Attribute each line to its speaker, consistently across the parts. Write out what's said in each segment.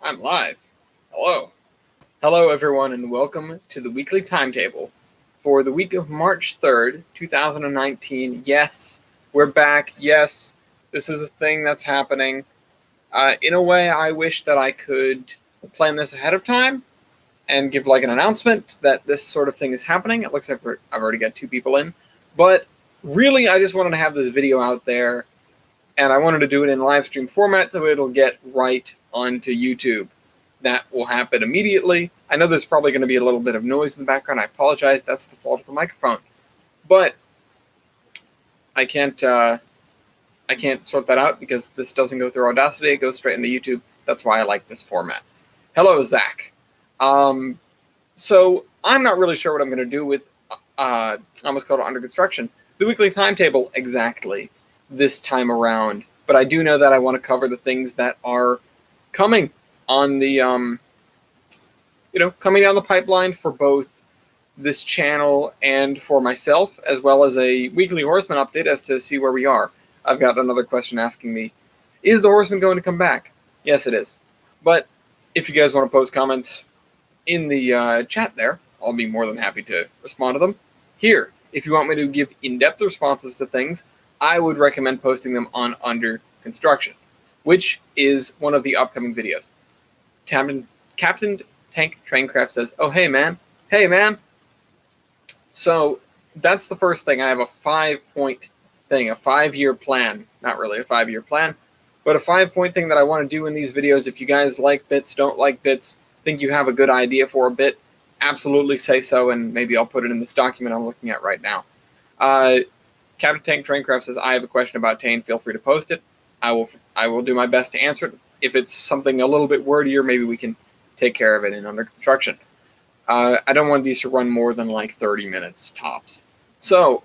Speaker 1: I'm live. Hello. Hello, everyone, and welcome to the weekly timetable for the week of March 3rd, 2019. Yes, we're back. Yes, this is a thing that's happening. In a way, I wish that I could plan this ahead of time and give an announcement that this sort of thing is happening. It looks like I've already got 2 people in. But really, I just wanted to have this video out there, and I wanted to do it in live stream format so it'll get right onto YouTube. That will happen immediately. I know there's probably going to be a little bit of noise in the background. I apologize. That's the fault of the microphone. But I can't sort that out because this doesn't go through Audacity. It goes straight into YouTube. That's why I like this format. Hello, Zach. So I'm not really sure what I'm going to do with I almost called it under construction. The weekly timetable exactly this time around. But I do know that I want to cover the things that are coming on the, coming down the pipeline for both this channel and for myself, as well as a weekly Horsemen update as to see where we are. I've got another question asking me, is the Horsemen going to come back? Yes, it is. But if you guys want to post comments in the chat there, I'll be more than happy to respond to them. Here, if you want me to give in-depth responses to things, I would recommend posting them on Under Construction, which is one of the upcoming videos. Captain Tank Traincraft says, oh, hey, man. Hey, man. So that's the first thing. I have a 5-point thing, a 5-year plan. Not really a 5-year plan, but a 5-point thing that I want to do in these videos. If you guys like bits, don't like bits, think you have a good idea for a bit, absolutely say so, and maybe I'll put it in this document I'm looking at right now. Captain Tank Traincraft says, I have a question about Tane. Feel free to post it. I will do my best to answer it. If it's something a little bit wordier, maybe we can take care of it in Under Construction. I don't want these to run more than 30 minutes tops. So,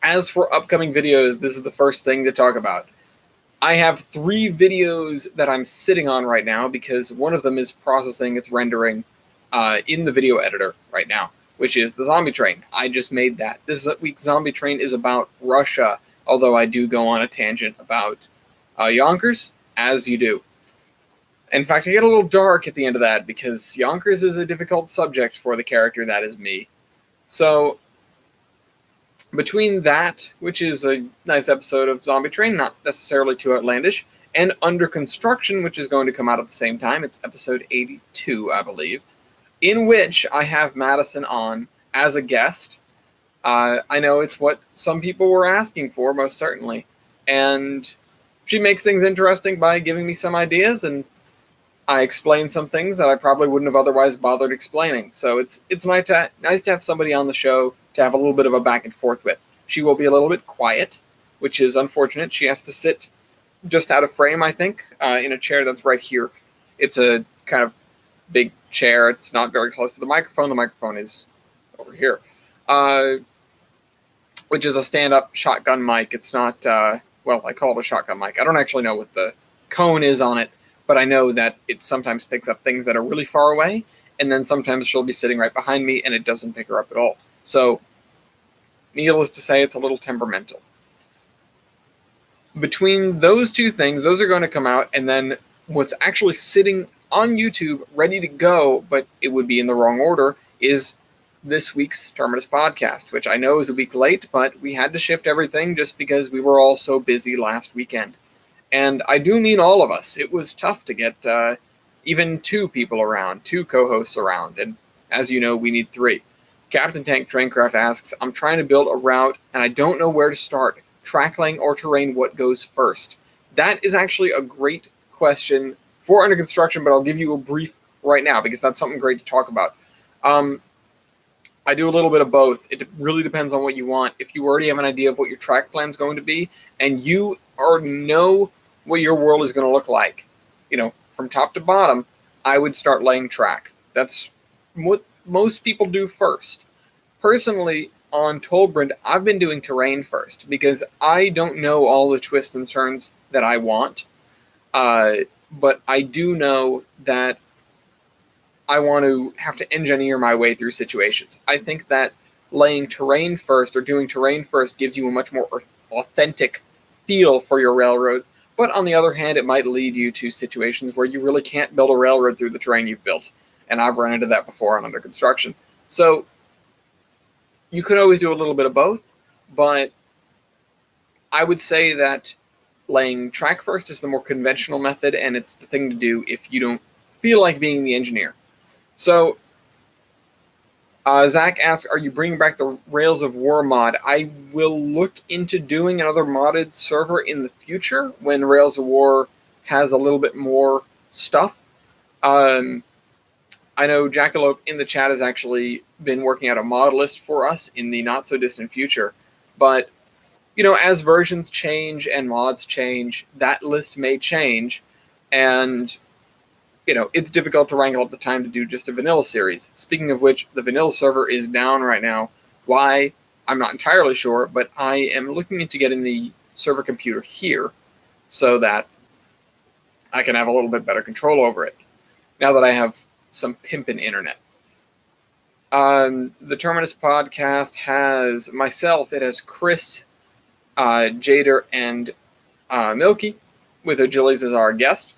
Speaker 1: as for upcoming videos, this is the first thing to talk about. I have 3 videos that I'm sitting on right now because one of them is processing its rendering in the video editor right now, which is the Zombie Train. I just made that. This week's Zombie Train is about Russia, although I do go on a tangent about Yonkers, as you do. In fact, I get a little dark at the end of that because Yonkers is a difficult subject for the character that is me. So, between that, which is a nice episode of Zombie Train, not necessarily too outlandish, and Under Construction, which is going to come out at the same time, it's episode 82, I believe, in which I have Madison on as a guest. I know it's what some people were asking for, most certainly, and she makes things interesting by giving me some ideas, and I explain some things that I probably wouldn't have otherwise bothered explaining. So it's nice to have somebody on the show to have a little bit of a back and forth with. She will be a little bit quiet, which is unfortunate. She has to sit just out of frame, I think, in a chair that's right here. It's a kind of big chair. It's not very close to the microphone. The microphone is over here, which is a stand-up shotgun mic. It's not, I call it a shotgun mic. I don't actually know what the cone is on it, but I know that it sometimes picks up things that are really far away, and then sometimes she'll be sitting right behind me, and it doesn't pick her up at all. So, needless to say, it's a little temperamental. Between those 2 things, those are going to come out, and then what's actually sitting on YouTube, ready to go, but it would be in the wrong order, is this week's Terminus Podcast, which I know is a week late, but we had to shift everything just because we were all so busy last weekend. And I do mean all of us. It was tough to get even 2 people around, 2 co-hosts around, and as you know, we need 3. Captain Tank Traincraft asks, I'm trying to build a route, and I don't know where to start. Track lane or terrain, what goes first? That is actually a great question for Under Construction, but I'll give you a brief right now because that's something great to talk about. I do a little bit of both. It really depends on what you want. If you already have an idea of what your track plan is going to be, and you already know what your world is going to look like, from top to bottom, I would start laying track. That's what most people do first. Personally, on Tolbrand, I've been doing terrain first because I don't know all the twists and turns that I want. But I do know that I want to have to engineer my way through situations. I think that laying terrain first or doing terrain first gives you a much more authentic feel for your railroad, but But on the other hand, it might lead you to situations where you really can't build a railroad through the terrain you've built. And I've run into that before on Under Construction. So you could always do a little bit of both, but I would say that laying track first is the more conventional method, and it's the thing to do if you don't feel like being the engineer. So Zach asks, are you bringing back the Rails of War mod? I will look into doing another modded server in the future when Rails of War has a little bit more stuff. I know Jackalope in the chat has actually been working out a mod list for us in the not-so-distant future. But, as versions change and mods change, that list may change. And, it's difficult to wrangle up the time to do just a vanilla series. Speaking of which, the vanilla server is down right now. Why? I'm not entirely sure, but I am looking into getting the server computer here so that I can have a little bit better control over it, now that I have some pimpin' internet. The Terminus Podcast has myself, it has Chris, Jader, and Milky, with Achilles as our guest.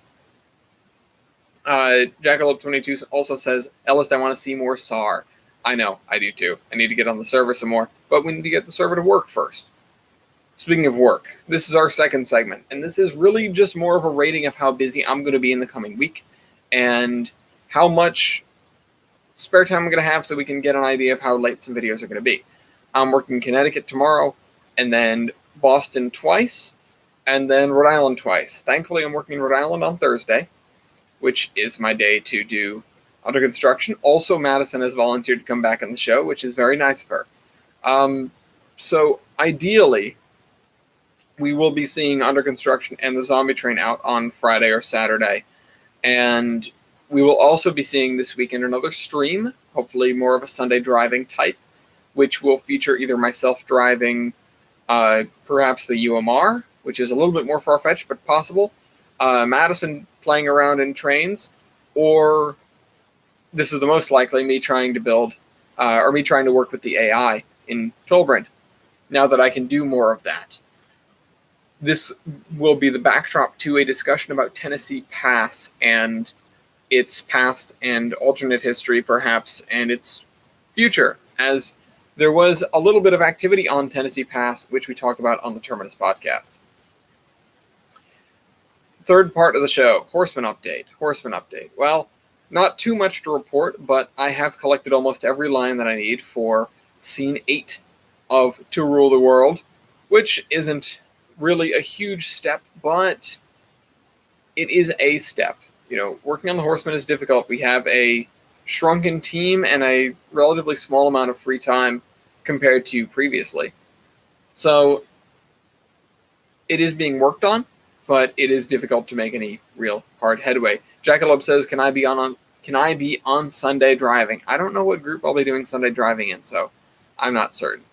Speaker 1: Jackalope22 also says, Ellis, I want to see more SAR. I know, I do too. I need to get on the server some more, but we need to get the server to work first. Speaking of work, this is our second segment, and this is really just more of a rating of how busy I'm going to be in the coming week, and how much spare time I'm going to have so we can get an idea of how late some videos are going to be. I'm working Connecticut tomorrow, and then Boston twice, and then Rhode Island twice. Thankfully, I'm working in Rhode Island on Thursday, which is my day to do Under Construction. Also, Madison has volunteered to come back on the show, which is very nice of her. So, ideally, we will be seeing Under Construction and the Zombie Train out on Friday or Saturday, and we will also be seeing this weekend another stream, hopefully more of a Sunday driving type, which will feature either myself driving perhaps the UMR, which is a little bit more far-fetched but possible, Madison playing around in trains, or this is the most likely, me trying to build, or me trying to work with the AI in Tolbrand, now that I can do more of that. This will be the backdrop to a discussion about Tennessee Pass and its past and alternate history, perhaps, and its future, as there was a little bit of activity on Tennessee Pass, which we talk about on the Terminus Podcast. Third part of the show, Horsemen Update. Well, not too much to report, but I have collected almost every line that I need for Scene 8 of To Rule the World, which isn't really a huge step, but it is a step. Working on the Horsemen is difficult. We have a shrunken team and a relatively small amount of free time compared to previously. So it is being worked on, but it is difficult to make any real hard headway. Jackalope says, can I be on Sunday driving? I don't know what group I'll be doing Sunday driving in, so I'm not certain.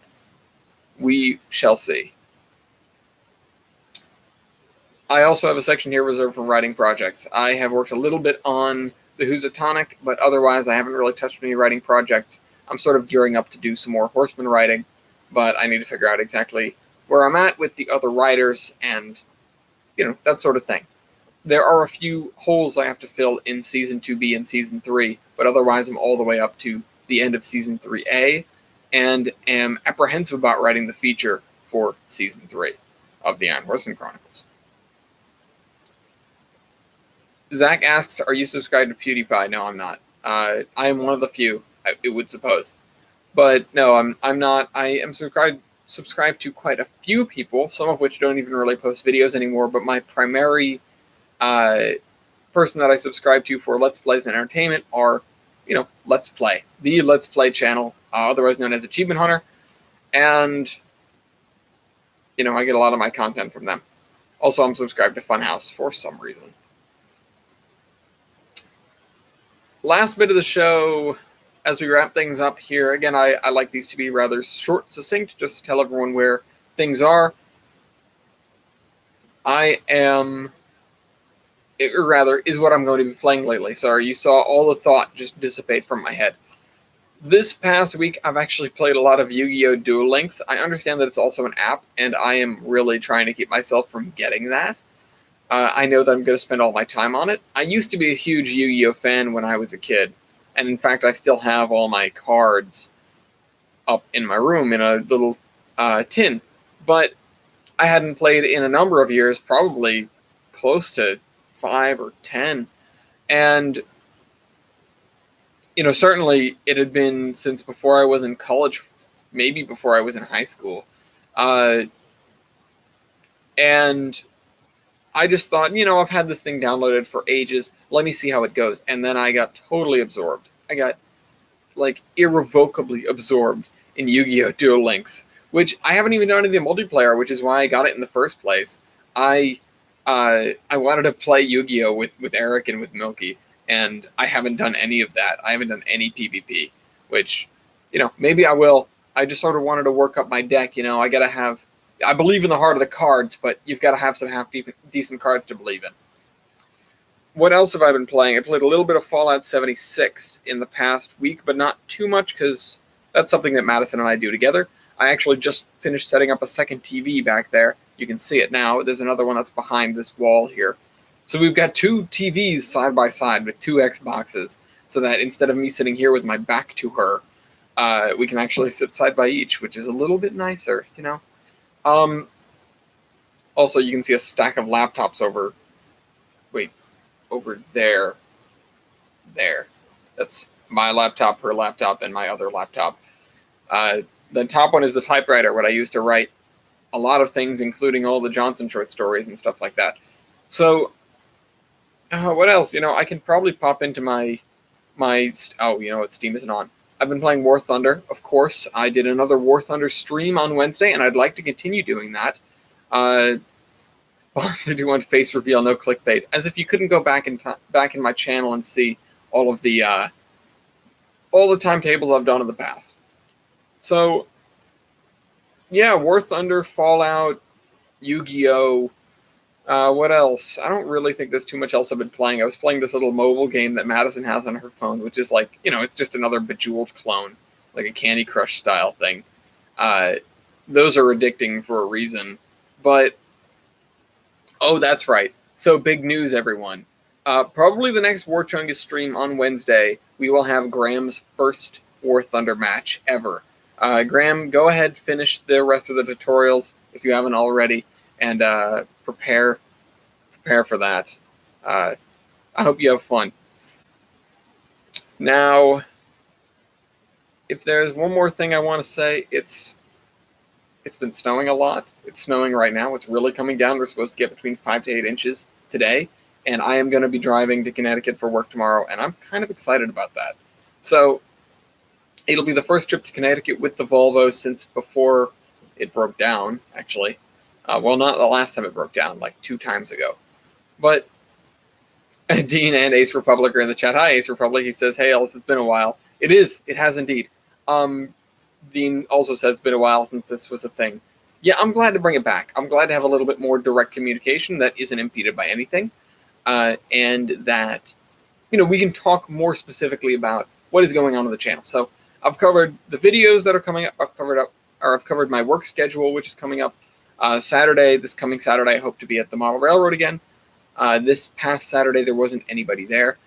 Speaker 1: We shall see. I also have a section here reserved for writing projects. I have worked a little bit on the Housatonic, but otherwise I haven't really touched any writing projects. I'm sort of gearing up to do some more Horseman writing, but I need to figure out exactly where I'm at with the other writers and, that sort of thing. There are a few holes I have to fill in Season 2B and Season 3, but otherwise I'm all the way up to the end of Season 3A, and am apprehensive about writing the feature for Season 3 of the Iron Horseman Chronicles. Zach asks, are you subscribed to PewDiePie? No, I'm not. I am one of the few, it would suppose. But no, I'm not. I am subscribed to quite a few people, some of which don't even really post videos anymore, but my primary person that I subscribe to for Let's Plays and entertainment are, Let's Play. The Let's Play channel, otherwise known as Achievement Hunter. And, I get a lot of my content from them. Also, I'm subscribed to Funhouse for some reason. Last bit of the show, as we wrap things up here, again, I like these to be rather short, succinct, just to tell everyone where things are. Is what I'm going to be playing lately. Sorry, you saw all the thought just dissipate from my head. This past week, I've actually played a lot of Yu-Gi-Oh! Duel Links. I understand that it's also an app, and I am really trying to keep myself from getting that. I know that I'm going to spend all my time on it. I used to be a huge Yu-Gi-Oh fan when I was a kid, and in fact, I still have all my cards up in my room in a little tin. But I hadn't played in a number of years, probably close to 5 or 10, and certainly it had been since before I was in college, maybe before I was in high school, uh, and I just thought, I've had this thing downloaded for ages. Let me see how it goes. And then I got totally absorbed. I got, like, irrevocably absorbed in Yu-Gi-Oh! Duel Links, which I haven't even done any of the multiplayer, which is why I got it in the first place. I wanted to play Yu-Gi-Oh! with Eric and with Milky, and I haven't done any of that. I haven't done any PvP, which, maybe I will. I just sort of wanted to work up my deck. I believe in the heart of the cards, but you've got to have some half-decent cards to believe in. What else have I been playing? I played a little bit of Fallout 76 in the past week, but not too much because that's something that Madison and I do together. I actually just finished setting up a second TV back there. You can see it now. There's another one that's behind this wall here. So we've got 2 TVs side by side with 2 Xboxes, so that instead of me sitting here with my back to her, we can actually sit side by each, which is a little bit nicer, Also, you can see a stack of laptops over there. There. That's my laptop, her laptop, and my other laptop. The top one is the typewriter, what I use to write a lot of things, including all the Johnson short stories and stuff like that. So, what else? I can probably pop into Steam isn't on. I've been playing War Thunder, of course. I did another War Thunder stream on Wednesday, and I'd like to continue doing that. I do one face reveal, no clickbait, as if you couldn't go back in my channel and see all the timetables I've done in the past. So, yeah, War Thunder, Fallout, Yu-Gi-Oh! What else? I don't really think there's too much else I've been playing. I was playing this little mobile game that Madison has on her phone, which is like, it's just another Bejeweled clone, like a Candy Crush style thing. Those are addicting for a reason. But, oh, that's right. So, big news, everyone. Probably the next War Chungus stream on Wednesday, we will have Graham's first War Thunder match ever. Graham, go ahead, finish the rest of the tutorials if you haven't already, and prepare for that. I hope you have fun. Now, if there's one more thing I want to say, it's been snowing a lot. It's snowing right now. It's really coming down. We're supposed to get between 5 to 8 inches today, and I am going to be driving to Connecticut for work tomorrow, and I'm kind of excited about that. So, it'll be the first trip to Connecticut with the Volvo since before it broke down, actually. Well, not the last time it broke down, like 2 times ago. But Dean and Ace Republic are in the chat. Hi, Ace Republic. He says, hey, Ellis, it's been a while. It is. It has indeed. Dean also says it's been a while since this was a thing. Yeah, I'm glad to bring it back. I'm glad to have a little bit more direct communication that isn't impeded by anything. And that, we can talk more specifically about what is going on the channel. So I've covered the videos that are coming up. I've covered my work schedule, which is coming up. This coming Saturday, I hope to be at the Model Railroad again. This past Saturday, there wasn't anybody there.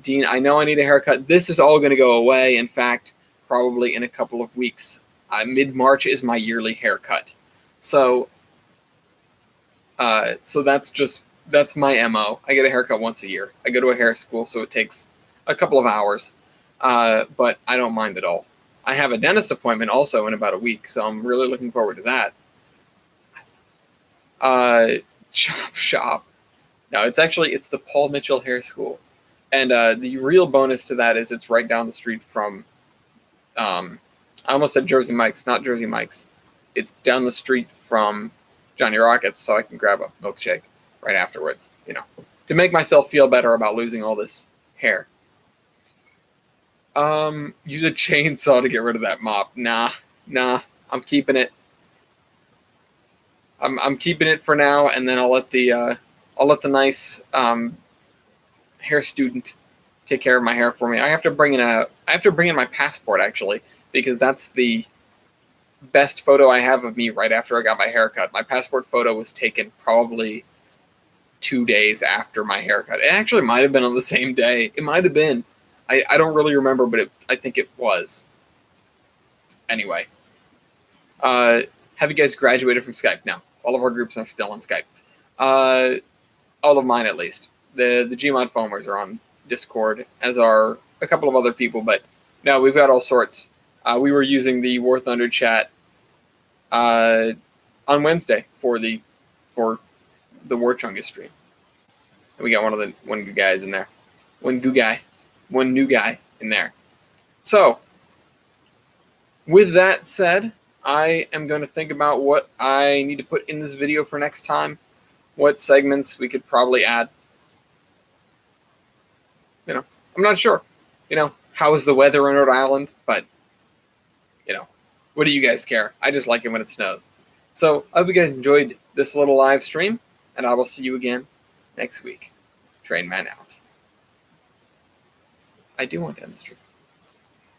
Speaker 1: Dean, I know I need a haircut. This is all going to go away. In fact, probably in a couple of weeks. Mid-March is my yearly haircut. So that's my MO. I get a haircut once a year. I go to a hair school, so it takes a couple of hours. But I don't mind at all. I have a dentist appointment also in about a week, so I'm really looking forward to that. Chop shop. No, it's the Paul Mitchell Hair School. And the real bonus to that is it's right down the street from, I almost said Jersey Mike's, not Jersey Mike's. It's down the street from Johnny Rockets, so I can grab a milkshake right afterwards, to make myself feel better about losing all this hair. Use a chainsaw to get rid of that mop. Nah, I'm keeping it. I'm keeping it for now, and then I'll let the nice hair student take care of my hair for me. I have to bring in my passport, actually, because that's the best photo I have of me right after I got my haircut. My passport photo was taken probably 2 days after my haircut. It actually might have been on the same day. It might have been. I don't really remember, but I think it was. Anyway. Have you guys graduated from Skype? No. All of our groups are still on Skype. All of mine, at least. The Gmod foamers are on Discord, as are a couple of other people, but no, we've got all sorts. We were using the War Thunder chat on Wednesday for the War Chungus stream. And we got one good guys in there. One new guy in there. So, with that said, I am going to think about what I need to put in this video for next time, what segments we could probably add. I'm not sure. How is the weather in Rhode Island? But, what do you guys care? I just like it when it snows. So, I hope you guys enjoyed this little live stream, and I will see you again next week. Train Man out. I do want to end the stream.